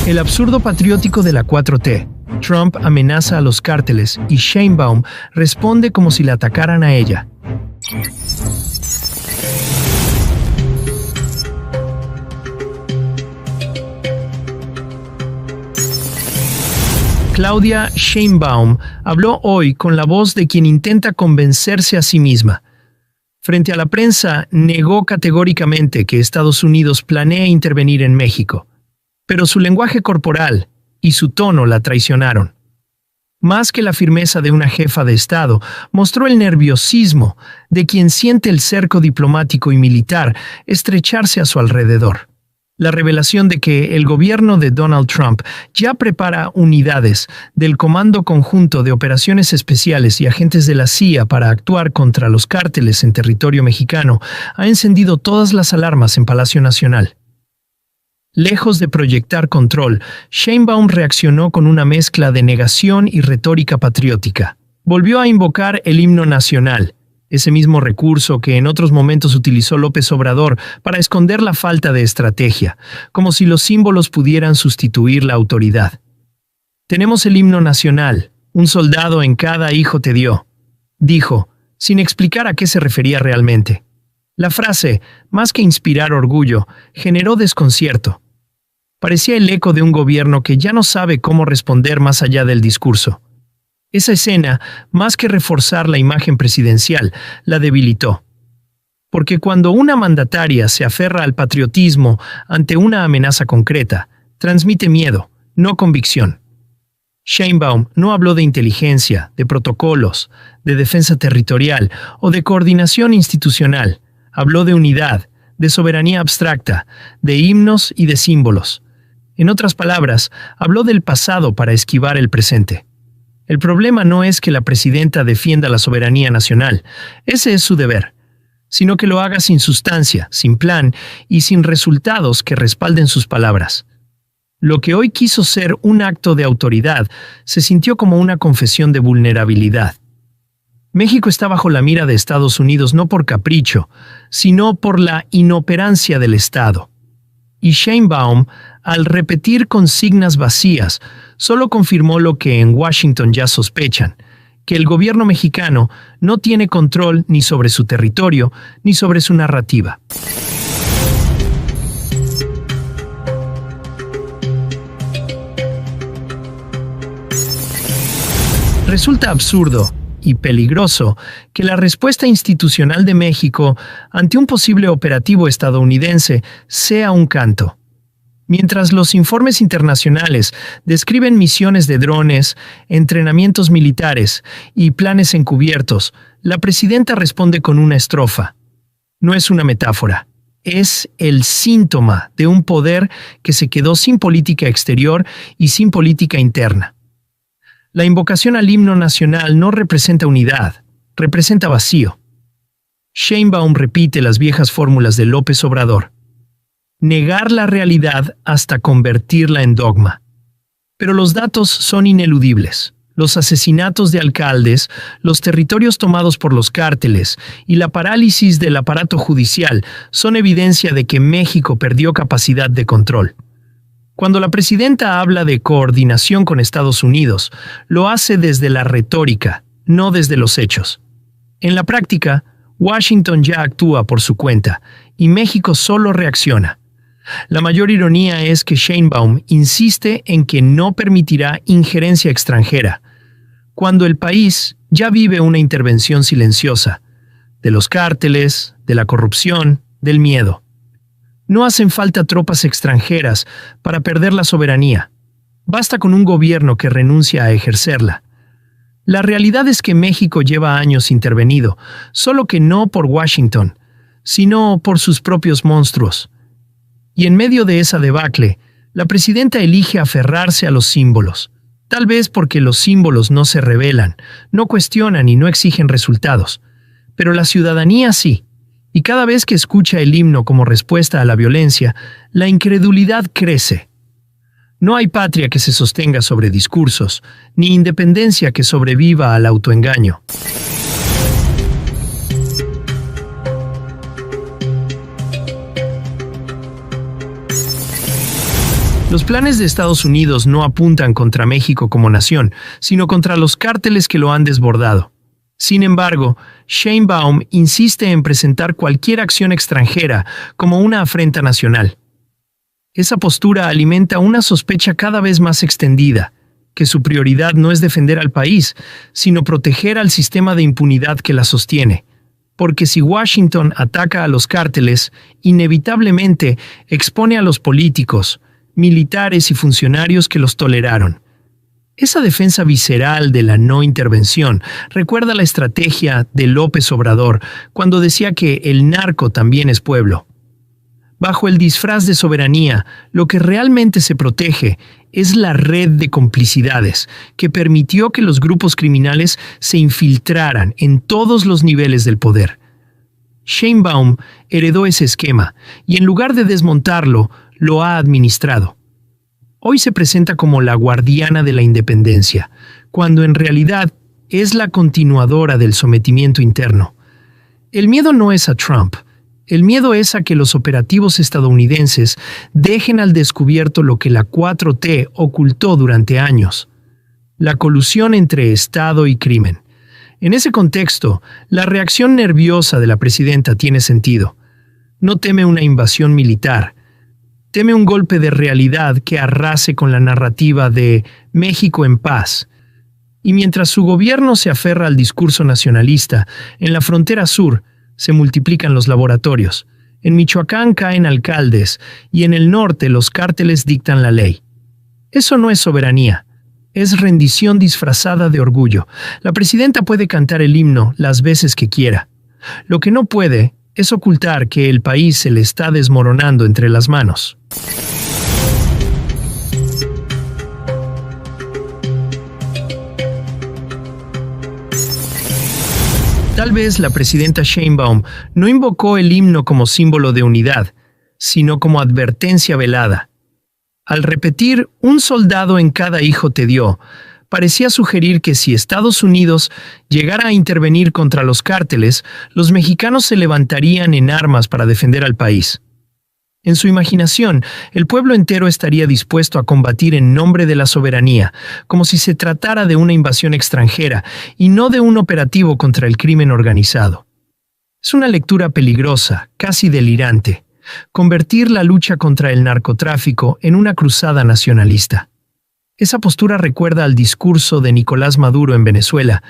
El absurdo patriótico de la 4T. Trump amenaza a los cárteles y Sheinbaum responde como si la atacaran a ella. Claudia Sheinbaum habló hoy con la voz de quien intenta convencerse a sí misma. Frente a la prensa, negó categóricamente que Estados Unidos planea intervenir en México, pero su lenguaje corporal y su tono la traicionaron. Más que la firmeza de una jefa de Estado, mostró el nerviosismo de quien siente el cerco diplomático y militar estrecharse a su alrededor. La revelación de que el gobierno de Donald Trump ya prepara unidades del Comando Conjunto de Operaciones Especiales y agentes de la CIA para actuar contra los cárteles en territorio mexicano ha encendido todas las alarmas en Palacio Nacional. Lejos de proyectar control, Sheinbaum reaccionó con una mezcla de negación y retórica patriótica. Volvió a invocar el himno nacional, ese mismo recurso que en otros momentos utilizó López Obrador para esconder la falta de estrategia, como si los símbolos pudieran sustituir la autoridad. Tenemos el himno nacional, un soldado en cada hijo te dio, dijo, sin explicar a qué se refería realmente. La frase, más que inspirar orgullo, generó desconcierto. Parecía el eco de un gobierno que ya no sabe cómo responder más allá del discurso. Esa escena, más que reforzar la imagen presidencial, la debilitó. Porque cuando una mandataria se aferra al patriotismo ante una amenaza concreta, transmite miedo, no convicción. Sheinbaum no habló de inteligencia, de protocolos, de defensa territorial o de coordinación institucional. Habló de unidad, de soberanía abstracta, de himnos y de símbolos. En otras palabras, habló del pasado para esquivar el presente. El problema no es que la presidenta defienda la soberanía nacional, ese es su deber, sino que lo haga sin sustancia, sin plan y sin resultados que respalden sus palabras. Lo que hoy quiso ser un acto de autoridad se sintió como una confesión de vulnerabilidad. México está bajo la mira de Estados Unidos no por capricho, sino por la inoperancia del Estado. Y Sheinbaum, al repetir consignas vacías, solo confirmó lo que en Washington ya sospechan, que el gobierno mexicano no tiene control ni sobre su territorio ni sobre su narrativa. Resulta absurdo y peligroso que la respuesta institucional de México ante un posible operativo estadounidense sea un canto. Mientras los informes internacionales describen misiones de drones, entrenamientos militares y planes encubiertos, la presidenta responde con una estrofa. No es una metáfora, es el síntoma de un poder que se quedó sin política exterior y sin política interna. La invocación al himno nacional no representa unidad, representa vacío. Sheinbaum repite las viejas fórmulas de López Obrador. Negar la realidad hasta convertirla en dogma. Pero los datos son ineludibles. Los asesinatos de alcaldes, los territorios tomados por los cárteles y la parálisis del aparato judicial son evidencia de que México perdió capacidad de control. Cuando la presidenta habla de coordinación con Estados Unidos, lo hace desde la retórica, no desde los hechos. En la práctica, Washington ya actúa por su cuenta y México solo reacciona. La mayor ironía es que Sheinbaum insiste en que no permitirá injerencia extranjera, cuando el país ya vive una intervención silenciosa, de los cárteles, de la corrupción, del miedo. No hacen falta tropas extranjeras para perder la soberanía. Basta con un gobierno que renuncia a ejercerla. La realidad es que México lleva años intervenido, solo que no por Washington, sino por sus propios monstruos. Y en medio de esa debacle, la presidenta elige aferrarse a los símbolos, tal vez porque los símbolos no se revelan, no cuestionan y no exigen resultados. Pero la ciudadanía sí, y cada vez que escucha el himno como respuesta a la violencia, la incredulidad crece. No hay patria que se sostenga sobre discursos, ni independencia que sobreviva al autoengaño. Los planes de Estados Unidos no apuntan contra México como nación, sino contra los cárteles que lo han desbordado. Sin embargo, Sheinbaum insiste en presentar cualquier acción extranjera como una afrenta nacional. Esa postura alimenta una sospecha cada vez más extendida, que su prioridad no es defender al país, sino proteger al sistema de impunidad que la sostiene. Porque si Washington ataca a los cárteles, inevitablemente expone a los políticos, militares y funcionarios que los toleraron. Esa defensa visceral de la no intervención recuerda la estrategia de López Obrador cuando decía que el narco también es pueblo. Bajo el disfraz de soberanía, lo que realmente se protege es la red de complicidades que permitió que los grupos criminales se infiltraran en todos los niveles del poder. Sheinbaum heredó ese esquema y en lugar de desmontarlo, lo ha administrado. Hoy se presenta como la guardiana de la independencia, cuando en realidad es la continuadora del sometimiento interno. El miedo no es a Trump. El miedo es a que los operativos estadounidenses dejen al descubierto lo que la 4T ocultó durante años: la colusión entre Estado y crimen. En ese contexto, la reacción nerviosa de la presidenta tiene sentido. No teme una invasión militar. Teme un golpe de realidad que arrase con la narrativa de México en paz. Y mientras su gobierno se aferra al discurso nacionalista, en la frontera sur se multiplican los laboratorios. En Michoacán caen alcaldes y en el norte los cárteles dictan la ley. Eso no es soberanía, es rendición disfrazada de orgullo. La presidenta puede cantar el himno las veces que quiera. Lo que no puede es ocultar que el país se le está desmoronando entre las manos. Tal vez la presidenta Sheinbaum no invocó el himno como símbolo de unidad, sino como advertencia velada. Al repetir "un soldado en cada hijo te dio", parecía sugerir que si Estados Unidos llegara a intervenir contra los cárteles, los mexicanos se levantarían en armas para defender al país. En su imaginación, el pueblo entero estaría dispuesto a combatir en nombre de la soberanía, como si se tratara de una invasión extranjera y no de un operativo contra el crimen organizado. Es una lectura peligrosa, casi delirante, convertir la lucha contra el narcotráfico en una cruzada nacionalista. Esa postura recuerda al discurso de Nicolás Maduro en Venezuela,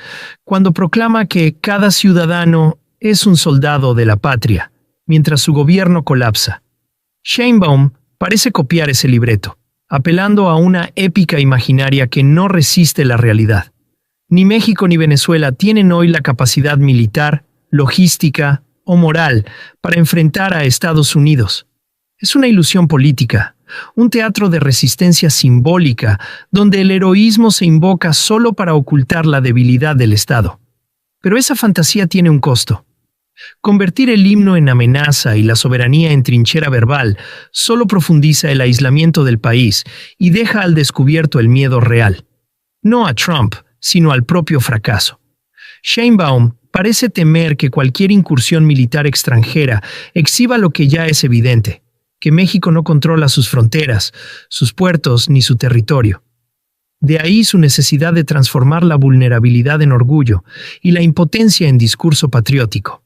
cuando proclama que cada ciudadano es un soldado de la patria, mientras su gobierno colapsa. Sheinbaum parece copiar ese libreto, apelando a una épica imaginaria que no resiste la realidad. Ni México ni Venezuela tienen hoy la capacidad militar, logística o moral para enfrentar a Estados Unidos. Es una ilusión política, un teatro de resistencia simbólica donde el heroísmo se invoca solo para ocultar la debilidad del Estado. Pero esa fantasía tiene un costo. Convertir el himno en amenaza y la soberanía en trinchera verbal solo profundiza el aislamiento del país y deja al descubierto el miedo real. No a Trump, sino al propio fracaso. Sheinbaum parece temer que cualquier incursión militar extranjera exhiba lo que ya es evidente: que México no controla sus fronteras, sus puertos ni su territorio. De ahí su necesidad de transformar la vulnerabilidad en orgullo y la impotencia en discurso patriótico.